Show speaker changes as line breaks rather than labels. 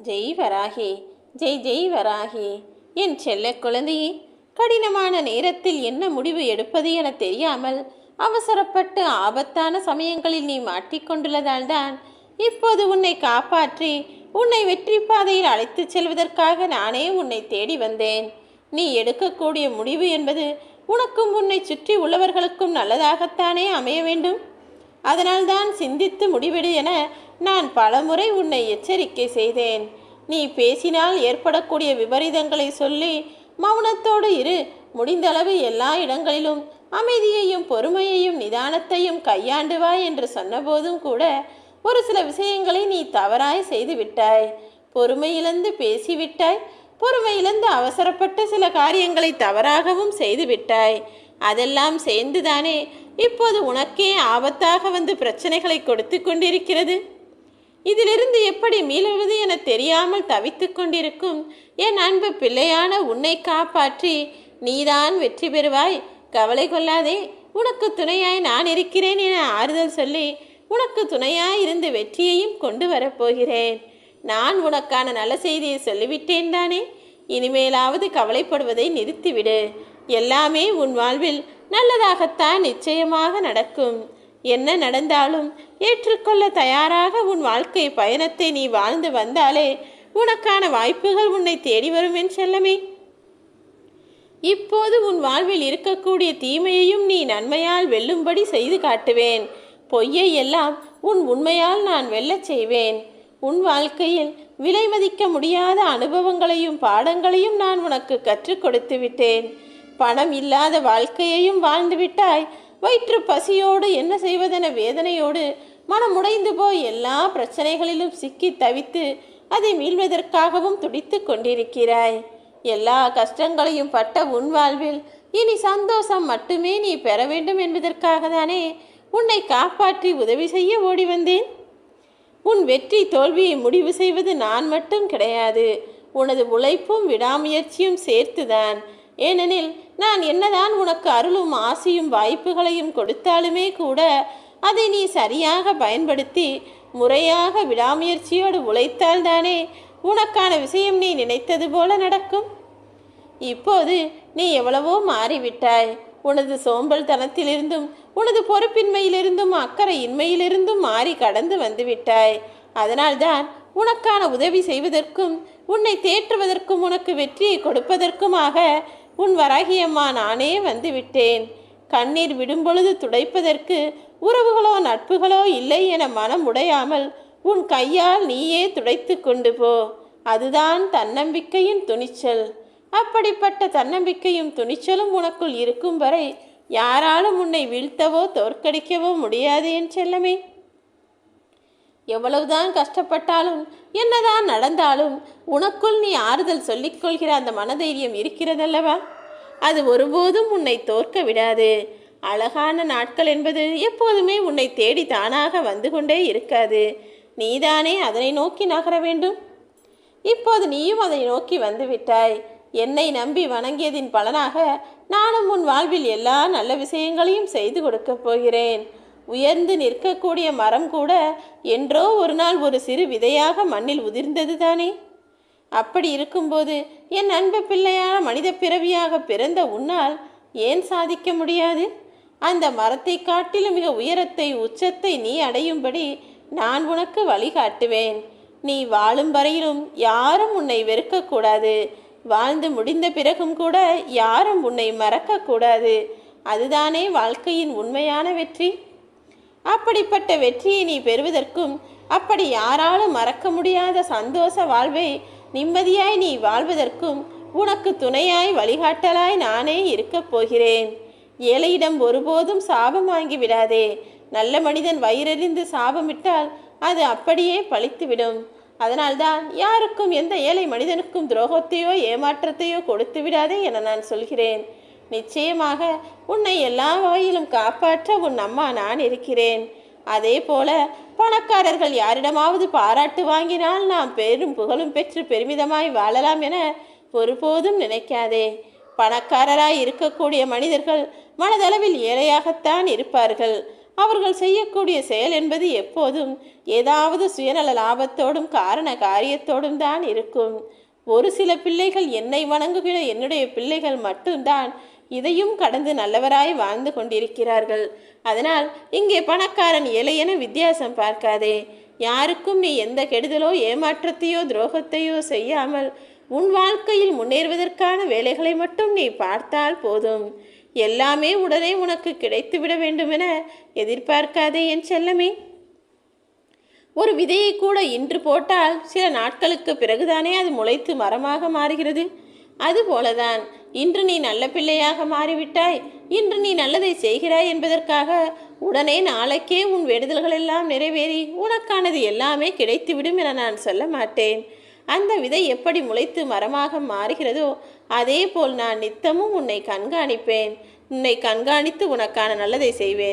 ஜெய் வராகி, ஜெய் ஜெய் வராகி. என் செல்ல குழந்தையே, கடினமான நேரத்தில் என்ன முடிவு எடுப்பது என தெரியாமல் அவசரப்பட்டு ஆபத்தான சமயங்களில் நீ மாட்டிக்கொண்டுள்ளதால் தான் இப்போது உன்னை காப்பாற்றி உன்னை வெற்றி பாதையில் அழைத்துச் செல்வதற்காக நானே உன்னை தேடி வந்தேன். நீ எடுக்கக்கூடிய முடிவு என்பது உனக்கும் உன்னை சுற்றி உள்ளவர்களுக்கும் நல்லதாகத்தானே அமைய வேண்டும். அதனால்தான் சிந்தித்து முடிவெடு என நான் பலமுறை உன்னை எச்சரிக்கை செய்தேன். நீ பேசினால் ஏற்படக்கூடிய விபரீதங்களை சொல்லி மௌனத்தோடு இரு. முடிந்தளவு எல்லா இடங்களிலும் அமைதியையும் பொறுமையையும் நிதானத்தையும் கையாண்டு வா என்று சொன்னபோதும் கூட ஒரு சில விஷயங்களை நீ தவறாய் செய்து விட்டாய். பொறுமையிழந்து பேசிவிட்டாய். பொறுமையிழந்து அவசரப்பட்ட சில காரியங்களை தவறாகவும் செய்து விட்டாய். அதெல்லாம் சேர்ந்துதானே இப்போது உனக்கே ஆபத்தாக வந்து பிரச்சனைகளை கொடுத்து கொண்டிருக்கிறது. இதிலிருந்து எப்படி மீளுவது என தெரியாமல் தவித்து கொண்டிருக்கும் என் அன்பு பிள்ளையான உன்னை காப்பாற்றி நீதான் வெற்றி பெறுவாய். கவலை கொள்ளாதே, உனக்கு துணையாய் நான் இருக்கிறேன் என ஆறுதல் சொல்லி உனக்கு துணையாய் இருந்து வெற்றியையும் கொண்டு வரப்போகிறேன். நான் உனக்கான நல்ல செய்தியை சொல்லிவிட்டேன் தானே. இனிமேலாவது கவலைப்படுவதை நிறுத்திவிடு. எல்லாமே உன் வாழ்வில் நல்லதாகத்தான் நிச்சயமாக நடக்கும். என்ன நடந்தாலும் ஏற்றுக்கொள்ள தயாராக உன் வாழ்க்கை பயணத்தை நீ வாழ்ந்து வந்தாலே உனக்கான வாய்ப்புகள் உன்னை தேடி வரும் என் செல்லமே. இப்போது உன் வாழ்வில் இருக்கக்கூடிய தீமையையும் நீ நன்மையால் வெல்லும்படி செய்து காட்டுவேன். பொய்யை எல்லாம் உன் உண்மையால் நான் வெல்லச் செய்வேன். உன் வாழ்க்கையில் விலை மதிக்க முடியாத அனுபவங்களையும் பாடங்களையும் நான் உனக்கு கற்றுக் கொடுத்து விட்டேன். பணம் இல்லாத வாழ்க்கையையும் வாழ்ந்து விட்டாய். வயிற்று பசியோடு என்ன செய்வதென வேதனையோடு மனமுடைந்து போய் எல்லா பிரச்சனைகளிலும் சிக்கி தவித்து அதை மீள்வதற்காகவும் துடித்து கொண்டிருக்கிறாய். எல்லா கஷ்டங்களையும் பட்ட உன் வாழ்வில் இனி சந்தோஷம் மட்டுமே நீ பெற வேண்டும் என்பதற்காக தானே உன்னை காப்பாற்றி உதவி செய்ய ஓடி வந்தேன். உன் வெற்றி தோல்வியை முடிவு செய்வது நான் மட்டும் கிடையாது, உனது உழைப்பும் விடாமுயற்சியும் சேர்த்துதான். ஏனெனில் நான் என்னதான் உனக்கு அருளும் ஆசையும் வாய்ப்புகளையும் கொடுத்தாலுமே கூட அதை நீ சரியாக பயன்படுத்தி முறையாக விடாமுயற்சியோடு உழைத்தால்தானே உனக்கான விஷயம் நீ நினைத்தது போல நடக்கும். இப்போது நீ எவ்வளவோ மாறிவிட்டாய். உனது சோம்பல் தனத்திலிருந்தும் உனது பொறுப்பின்மையிலிருந்தும் அக்கறையின்மையிலிருந்தும் மாறி கடந்து வந்து விட்டாய். அதனால்தான் உனக்கான உதவி செய்வதற்கும் உன்னை தேற்றுவதற்கும் உனக்கு வெற்றியை கொடுப்பதற்குமாக உன் வராகியம்மா நானே வந்து விட்டேன். கண்ணீர் விடும்பொழுது துடைப்பதற்கு உறவுகளோ நட்புகளோ இல்லை என மனம் உடையாமல் உன் கையால் நீயே துடைத்து கொண்டு போ. அதுதான் தன்னம்பிக்கையின் துணிச்சல். அப்படிப்பட்ட தன்னம்பிக்கையும் துணிச்சலும் உனக்குள் இருக்கும் வரை யாராலும் உன்னை வீழ்த்தவோ தோற்கடிக்கவோ முடியாது என் செல்லமே. எவ்வளவுதான் கஷ்டப்பட்டாலும் என்னதான் நடந்தாலும் உனக்குள் நீ ஆறுதல் சொல்லிக்கொள்கிற அந்த மனதைரியம் இருக்கிறதல்லவா, அது ஒருபோதும் உன்னை தோற்க விடாது. அழகான நாட்கள் என்பது எப்போதுமே உன்னை தேடி தானாக வந்து கொண்டே இருக்காது. நீதானே அதனை நோக்கி நகர வேண்டும். இப்போது நீயும் அதை நோக்கி வந்து விட்டாய். என்னை நம்பி வணங்கியதின் பலனாக நானும் உன் வாழ்வில் எல்லா நல்ல விஷயங்களையும் செய்து கொடுக்கப் போகிறேன். உயர்ந்து நிற்கக்கூடிய மரம் கூட என்றோ ஒரு நாள் ஒரு சிறு விதையாக மண்ணில் உதிர்ந்தது தானே. அப்படி இருக்கும்போது என் அன்பு பிள்ளையான மனித பிறவியாக பிறந்த உன்னால் ஏன் சாதிக்க முடியாது? அந்த மரத்தை காட்டிலும் மிக உயரத்தை உச்சத்தை நீ அடையும்படி நான் உனக்கு வழிகாட்டுவேன். நீ வாழும் வரையிலும் யாரும் உன்னை வெறுக்கக்கூடாது. வாழ்ந்து முடிந்த பிறகும் கூட யாரும் உன்னை மறக்கக்கூடாது. அதுதானே வாழ்க்கையின் உண்மையான வெற்றி. அப்படிப்பட்ட வெற்றியை நீ பெறுவதற்கும் அப்படி யாராலும் மறக்க முடியாத சந்தோஷ வாழ்வை நிம்மதியாய் நீ வாழ்வதற்கும் உனக்கு துணையாய் வழிகாட்டலாய் நானே இருக்கப் போகிறேன். ஏழையிடம் ஒருபோதும் சாபம் வாங்கி விடாதே. நல்ல மனிதன் வயிறறிந்து சாபமிட்டால் அது அப்படியே பழித்துவிடும். அதனால்தான் யாருக்கும் எந்த ஏழை மனிதனுக்கும் துரோகத்தையோ ஏமாற்றத்தையோ கொடுத்து விடாதே என நான் சொல்கிறேன். நிச்சயமாக உன்னை எல்லா வகையிலும் காப்பாற்ற உன் அம்மா நான் இருக்கிறேன். அதே போல பணக்காரர்கள் யாரிடமாவது பாராட்டு வாங்கினால் நாம் பேரும் புகழும் பெற்று பெருமிதமாய் வாழலாம் என ஒருபோதும் நினைக்காதே. பணக்காரராய் இருக்கக்கூடிய மனிதர்கள் மனதளவில் ஏழையாகத்தான் இருப்பார்கள். அவர்கள் செய்யக்கூடிய செயல் என்பது எப்போதும் ஏதாவது சுயநல லாபத்தோடும் காரண காரியத்தோடும் தான் இருக்கும். ஒரு சில பிள்ளைகள் என்னை வணங்குகிற என்னுடைய பிள்ளைகள் மட்டும்தான் இதையும் கடந்து நல்லவராய் வாழ்ந்து கொண்டிருக்கிறார்கள். அதனால் இங்கே பணக்காரன் ஏழை என வித்தியாசம் பார்க்காதே. யாருக்கும் நீ எந்த கெடுதலோ ஏமாற்றத்தையோ துரோகத்தையோ செய்யாமல் உன் வாழ்க்கையில் முன்னேறுவதற்கான வேலைகளை மட்டும் நீ பார்த்தால் போதும். எல்லாமே உடனே உனக்கு கிடைத்துவிட வேண்டுமென எதிர்பார்க்காதே என் செல்லமே. ஒரு விதையை கூட இன்று போட்டால் சில நாட்களுக்கு பிறகுதானே அது முளைத்து மரமாக மாறுகிறது. அதுபோலதான் இன்று நீ நல்ல பிள்ளையாக மாறிவிட்டாய், இன்று நீ நல்லதை செய்கிறாய் என்பதற்காக உடனே நாளைக்கே உன் வேண்டுதல்கள் எல்லாம் நிறைவேறி உனக்கானது எல்லாமே கிடைத்துவிடும் என நான் சொல்ல மாட்டேன். அந்த விதை எப்படி முளைத்து மரமாக மாறுகிறதோ அதே போல் நான் நித்தமும் உன்னை கண்காணிப்பேன். உன்னை கண்காணித்து உனக்கான நல்லதை செய்வேன்.